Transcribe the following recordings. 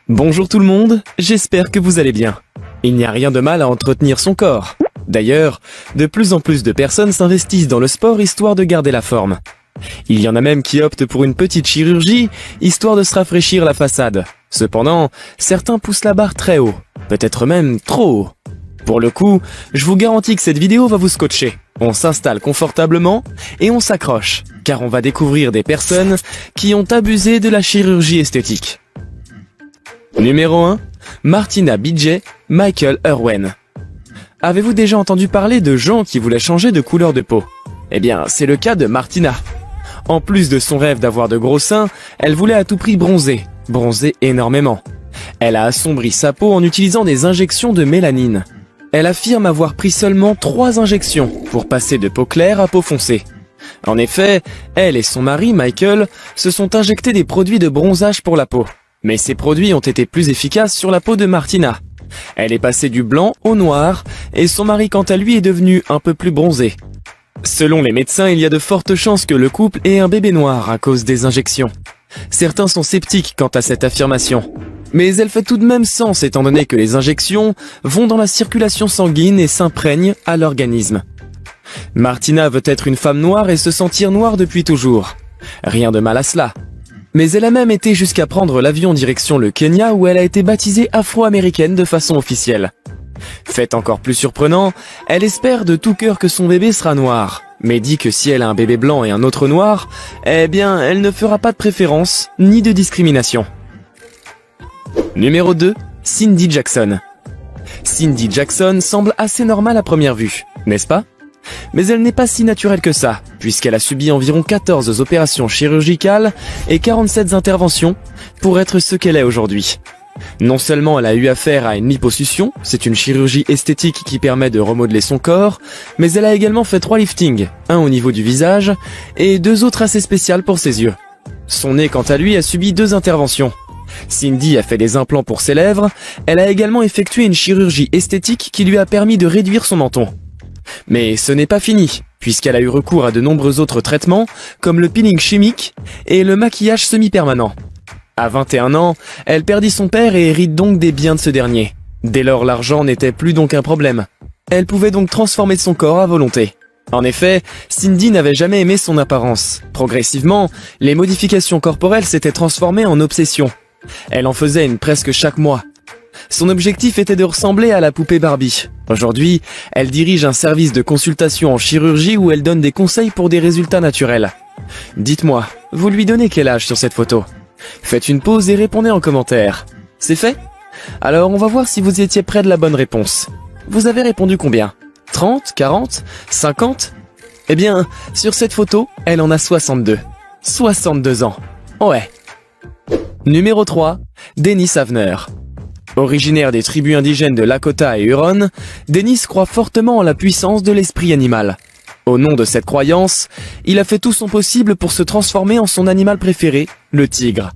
Bonjour tout le monde, j'espère que vous allez bien. Il n'y a rien de mal à entretenir son corps. D'ailleurs, de plus en plus de personnes s'investissent dans le sport histoire de garder la forme. Il y en a même qui optent pour une petite chirurgie, histoire de se rafraîchir la façade. Cependant, certains poussent la barre très haut, peut-être même trop haut. Pour le coup, je vous garantis que cette vidéo va vous scotcher. On s'installe confortablement et on s'accroche, car on va découvrir des personnes qui ont abusé de la chirurgie esthétique. Numéro 1. Martina Bijay, Michael Irwin. Avez-vous déjà entendu parler de gens qui voulaient changer de couleur de peau? Eh bien, c'est le cas de Martina. En plus de son rêve d'avoir de gros seins, elle voulait à tout prix bronzer énormément. Elle a assombri sa peau en utilisant des injections de mélanine. Elle affirme avoir pris seulement 3 injections pour passer de peau claire à peau foncée. En effet, elle et son mari, Michael, se sont injectés des produits de bronzage pour la peau. Mais ces produits ont été plus efficaces sur la peau de Martina. Elle est passée du blanc au noir, et son mari quant à lui est devenu un peu plus bronzé. Selon les médecins, il y a de fortes chances que le couple ait un bébé noir à cause des injections. Certains sont sceptiques quant à cette affirmation. Mais elle fait tout de même sens étant donné que les injections vont dans la circulation sanguine et s'imprègnent à l'organisme. Martina veut être une femme noire et se sentir noire depuis toujours. Rien de mal à cela. Mais elle a même été jusqu'à prendre l'avion direction le Kenya où elle a été baptisée afro-américaine de façon officielle. Fait encore plus surprenant, elle espère de tout cœur que son bébé sera noir, mais dit que si elle a un bébé blanc et un autre noir, eh bien elle ne fera pas de préférence ni de discrimination. Numéro 2. Cindy Jackson. Cindy Jackson semble assez normale à première vue, n'est-ce pas? Mais elle n'est pas si naturelle que ça, puisqu'elle a subi environ 14 opérations chirurgicales et 47 interventions pour être ce qu'elle est aujourd'hui. Non seulement elle a eu affaire à une liposuction, c'est une chirurgie esthétique qui permet de remodeler son corps, mais elle a également fait 3 liftings, un au niveau du visage et 2 autres assez spéciales pour ses yeux. Son nez quant à lui a subi 2 interventions. Cindy a fait des implants pour ses lèvres, elle a également effectué une chirurgie esthétique qui lui a permis de réduire son menton. Mais ce n'est pas fini, puisqu'elle a eu recours à de nombreux autres traitements, comme le peeling chimique et le maquillage semi-permanent. À 21 ans, elle perdit son père et hérite donc des biens de ce dernier. Dès lors, l'argent n'était plus donc un problème. Elle pouvait donc transformer son corps à volonté. En effet, Cindy n'avait jamais aimé son apparence. Progressivement, les modifications corporelles s'étaient transformées en obsession. Elle en faisait une presque chaque mois. Son objectif était de ressembler à la poupée Barbie. Aujourd'hui, elle dirige un service de consultation en chirurgie où elle donne des conseils pour des résultats naturels. Dites-moi, vous lui donnez quel âge sur cette photo? Faites une pause et répondez en commentaire. C'est fait? Alors on va voir si vous étiez près de la bonne réponse. Vous avez répondu combien? 30, 40, 50? Eh bien, sur cette photo, elle en a 62. 62 ans. Ouais. Numéro 3. Dennis Avner. Originaire des tribus indigènes de Lakota et Huron, Dennis croit fortement en la puissance de l'esprit animal. Au nom de cette croyance, il a fait tout son possible pour se transformer en son animal préféré, le tigre.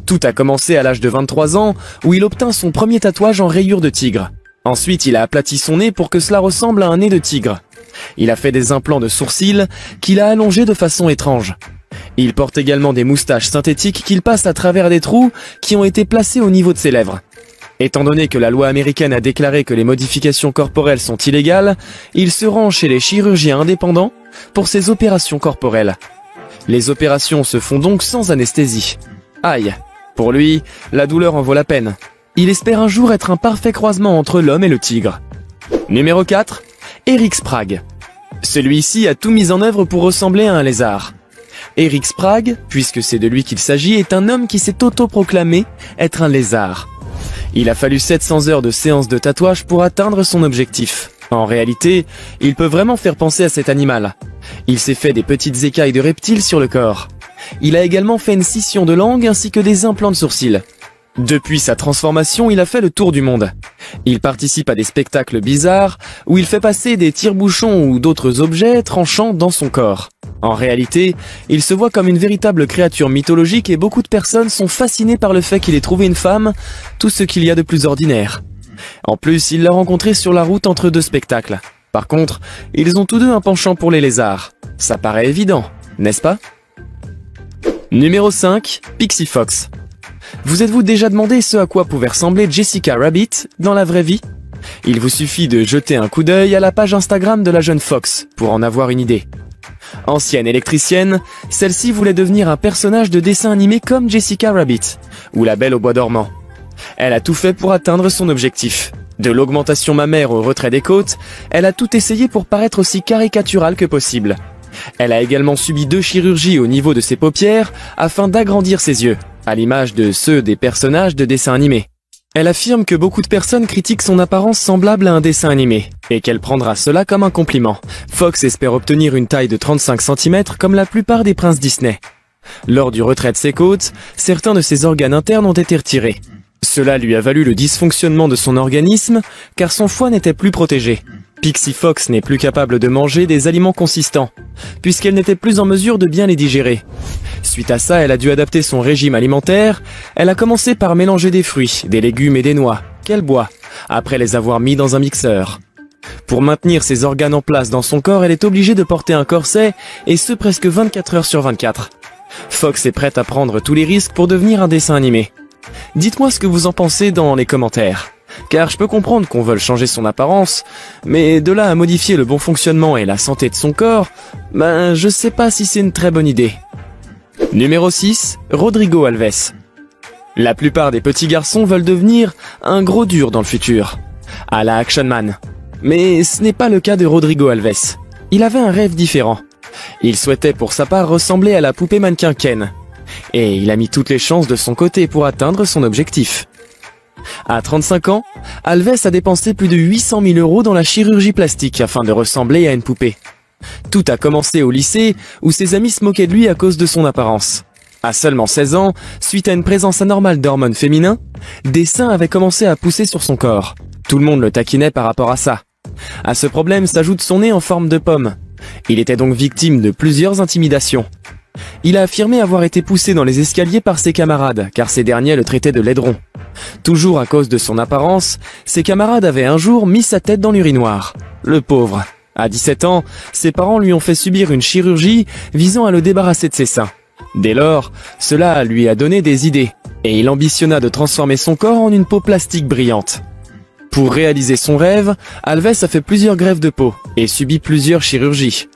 Tout a commencé à l'âge de 23 ans, où il obtint son premier tatouage en rayures de tigre. Ensuite, il a aplati son nez pour que cela ressemble à un nez de tigre. Il a fait des implants de sourcils qu'il a allongés de façon étrange. Il porte également des moustaches synthétiques qu'il passe à travers des trous qui ont été placés au niveau de ses lèvres. Étant donné que la loi américaine a déclaré que les modifications corporelles sont illégales, il se rend chez les chirurgiens indépendants pour ses opérations corporelles. Les opérations se font donc sans anesthésie. Aïe, pour lui, la douleur en vaut la peine. Il espère un jour être un parfait croisement entre l'homme et le tigre. Numéro 4. Eric Sprague. Celui-ci a tout mis en œuvre pour ressembler à un lézard. Eric Sprague, puisque c'est de lui qu'il s'agit, est un homme qui s'est autoproclamé être un lézard. Il a fallu 700 heures de séances de tatouage pour atteindre son objectif. En réalité, il peut vraiment faire penser à cet animal. Il s'est fait des petites écailles de reptiles sur le corps. Il a également fait une scission de langue ainsi que des implants de sourcils. Depuis sa transformation, il a fait le tour du monde. Il participe à des spectacles bizarres où il fait passer des tire-bouchons ou d'autres objets tranchants dans son corps. En réalité, il se voit comme une véritable créature mythologique et beaucoup de personnes sont fascinées par le fait qu'il ait trouvé une femme, tout ce qu'il y a de plus ordinaire. En plus, il l'a rencontrée sur la route entre 2 spectacles. Par contre, ils ont tous 2 un penchant pour les lézards. Ça paraît évident, n'est-ce pas? Numéro 5. Pixie Fox. Vous êtes-vous déjà demandé ce à quoi pouvait ressembler Jessica Rabbit dans la vraie vie? Il vous suffit de jeter un coup d'œil à la page Instagram de la jeune Fox pour en avoir une idée. Ancienne électricienne, celle-ci voulait devenir un personnage de dessin animé comme Jessica Rabbit, ou La Belle au bois dormant. Elle a tout fait pour atteindre son objectif. De l'augmentation mammaire au retrait des côtes, elle a tout essayé pour paraître aussi caricaturale que possible. Elle a également subi 2 chirurgies au niveau de ses paupières afin d'agrandir ses yeux, à l'image de ceux des personnages de dessins animés. Elle affirme que beaucoup de personnes critiquent son apparence semblable à un dessin animé, et qu'elle prendra cela comme un compliment. Fox espère obtenir une taille de 35 cm comme la plupart des princes Disney. Lors du retrait de ses côtes, certains de ses organes internes ont été retirés. Cela lui a valu le dysfonctionnement de son organisme, car son foie n'était plus protégé. Pixie Fox n'est plus capable de manger des aliments consistants, puisqu'elle n'était plus en mesure de bien les digérer. Suite à ça, elle a dû adapter son régime alimentaire. Elle a commencé par mélanger des fruits, des légumes et des noix, qu'elle boit, après les avoir mis dans un mixeur. Pour maintenir ses organes en place dans son corps, elle est obligée de porter un corset, et ce presque 24 heures sur 24. Fox est prête à prendre tous les risques pour devenir un dessin animé. Dites-moi ce que vous en pensez dans les commentaires. Car je peux comprendre qu'on veuille changer son apparence, mais de là à modifier le bon fonctionnement et la santé de son corps, je sais pas si c'est une très bonne idée. Numéro 6, Rodrigo Alves. La plupart des petits garçons veulent devenir un gros dur dans le futur, à la Action Man. Mais ce n'est pas le cas de Rodrigo Alves. Il avait un rêve différent. Il souhaitait pour sa part ressembler à la poupée mannequin Ken. Et il a mis toutes les chances de son côté pour atteindre son objectif. À 35 ans, Alves a dépensé plus de 800 000 € dans la chirurgie plastique afin de ressembler à une poupée. Tout a commencé au lycée, où ses amis se moquaient de lui à cause de son apparence. À seulement 16 ans, suite à une présence anormale d'hormones féminins, des seins avaient commencé à pousser sur son corps. Tout le monde le taquinait par rapport à ça. À ce problème s'ajoute son nez en forme de pomme. Il était donc victime de plusieurs intimidations. Il a affirmé avoir été poussé dans les escaliers par ses camarades, car ces derniers le traitaient de laidron. Toujours à cause de son apparence, ses camarades avaient un jour mis sa tête dans l'urinoir. Le pauvre. À 17 ans, ses parents lui ont fait subir une chirurgie visant à le débarrasser de ses seins. Dès lors, cela lui a donné des idées, et il ambitionna de transformer son corps en une peau plastique brillante. Pour réaliser son rêve, Alves a fait plusieurs greffes de peau et subi plusieurs chirurgies.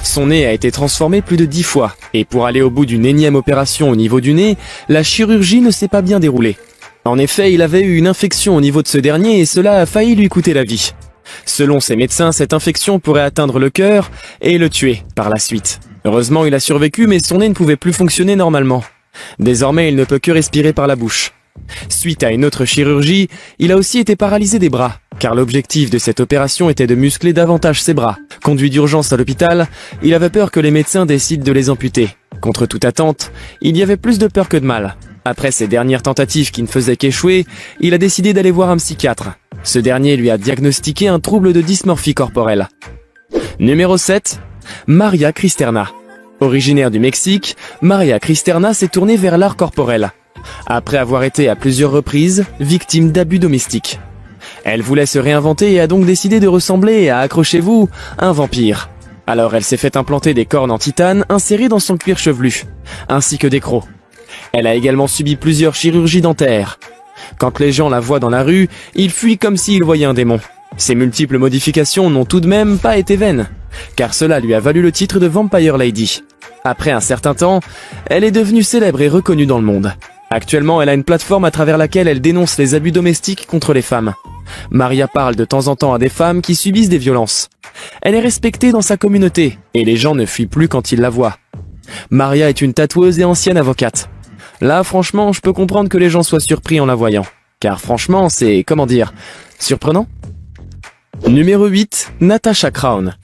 Son nez a été transformé plus de 10 fois, et pour aller au bout d'une énième opération au niveau du nez, la chirurgie ne s'est pas bien déroulée. En effet, il avait eu une infection au niveau de ce dernier et cela a failli lui coûter la vie. Selon ses médecins, cette infection pourrait atteindre le cœur et le tuer par la suite. Heureusement, il a survécu, mais son nez ne pouvait plus fonctionner normalement. Désormais, il ne peut que respirer par la bouche. Suite à une autre chirurgie, il a aussi été paralysé des bras, car l'objectif de cette opération était de muscler davantage ses bras. Conduit d'urgence à l'hôpital, il avait peur que les médecins décident de les amputer. Contre toute attente, il y avait plus de peur que de mal. Après ces dernières tentatives qui ne faisaient qu'échouer, il a décidé d'aller voir un psychiatre. Ce dernier lui a diagnostiqué un trouble de dysmorphie corporelle. Numéro 7, Maria Cristerna. Originaire du Mexique, Maria Cristerna s'est tournée vers l'art corporel, après avoir été à plusieurs reprises victime d'abus domestiques. Elle voulait se réinventer et a donc décidé de ressembler à, accrochez-vous, un vampire. Alors elle s'est fait implanter des cornes en titane insérées dans son cuir chevelu, ainsi que des crocs. Elle a également subi plusieurs chirurgies dentaires. Quand les gens la voient dans la rue, ils fuient comme s'ils voyaient un démon. Ces multiples modifications n'ont tout de même pas été vaines, car cela lui a valu le titre de Vampire Lady. Après un certain temps, elle est devenue célèbre et reconnue dans le monde. Actuellement, elle a une plateforme à travers laquelle elle dénonce les abus domestiques contre les femmes. Maria parle de temps en temps à des femmes qui subissent des violences. Elle est respectée dans sa communauté, et les gens ne fuient plus quand ils la voient. Maria est une tatoueuse et ancienne avocate. Là, franchement, je peux comprendre que les gens soient surpris en la voyant. Car franchement, c'est, surprenant. Numéro 8, Natasha Crown.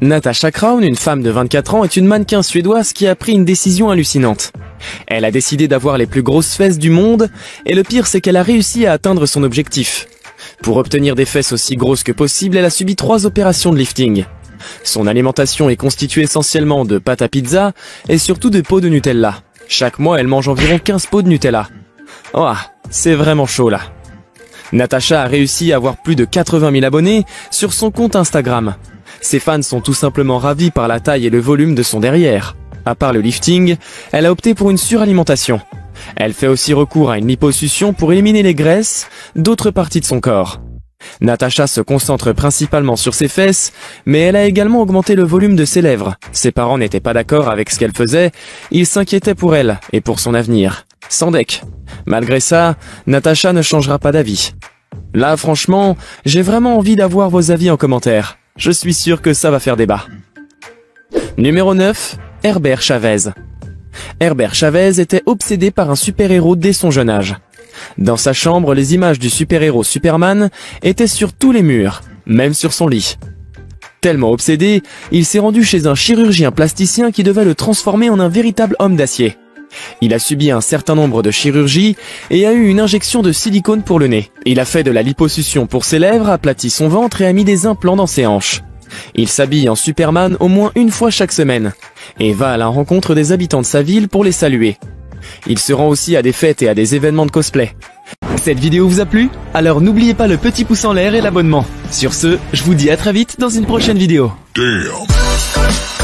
Natasha Crown, une femme de 24 ans, est une mannequin suédoise qui a pris une décision hallucinante. Elle a décidé d'avoir les plus grosses fesses du monde, et le pire c'est qu'elle a réussi à atteindre son objectif. Pour obtenir des fesses aussi grosses que possible, elle a subi 3 opérations de lifting. Son alimentation est constituée essentiellement de pâte à pizza et surtout de pots de Nutella. Chaque mois, elle mange environ 15 pots de Nutella. Oh, c'est vraiment chaud là. Natasha a réussi à avoir plus de 80 000 abonnés sur son compte Instagram. Ses fans sont tout simplement ravis par la taille et le volume de son derrière. À part le lifting, elle a opté pour une suralimentation. Elle fait aussi recours à une liposuction pour éliminer les graisses d'autres parties de son corps. Natacha se concentre principalement sur ses fesses, mais elle a également augmenté le volume de ses lèvres. Ses parents n'étaient pas d'accord avec ce qu'elle faisait, ils s'inquiétaient pour elle et pour son avenir. Sans deck. Malgré ça, Natacha ne changera pas d'avis. Là, franchement, j'ai vraiment envie d'avoir vos avis en commentaire. Je suis sûr que ça va faire débat. Numéro 9, Herbert Chavez. Herbert Chavez était obsédé par un super-héros dès son jeune âge. Dans sa chambre, les images du super-héros Superman étaient sur tous les murs, même sur son lit. Tellement obsédé, il s'est rendu chez un chirurgien plasticien qui devait le transformer en un véritable homme d'acier. Il a subi un certain nombre de chirurgies et a eu une injection de silicone pour le nez. Il a fait de la liposuction pour ses lèvres, aplati son ventre et a mis des implants dans ses hanches. Il s'habille en Superman au moins une fois chaque semaine et va à la rencontre des habitants de sa ville pour les saluer. Il se rend aussi à des fêtes et à des événements de cosplay. Cette vidéo vous a plu? Alors n'oubliez pas le petit pouce en l'air et l'abonnement. Sur ce, je vous dis à très vite dans une prochaine vidéo. Damn.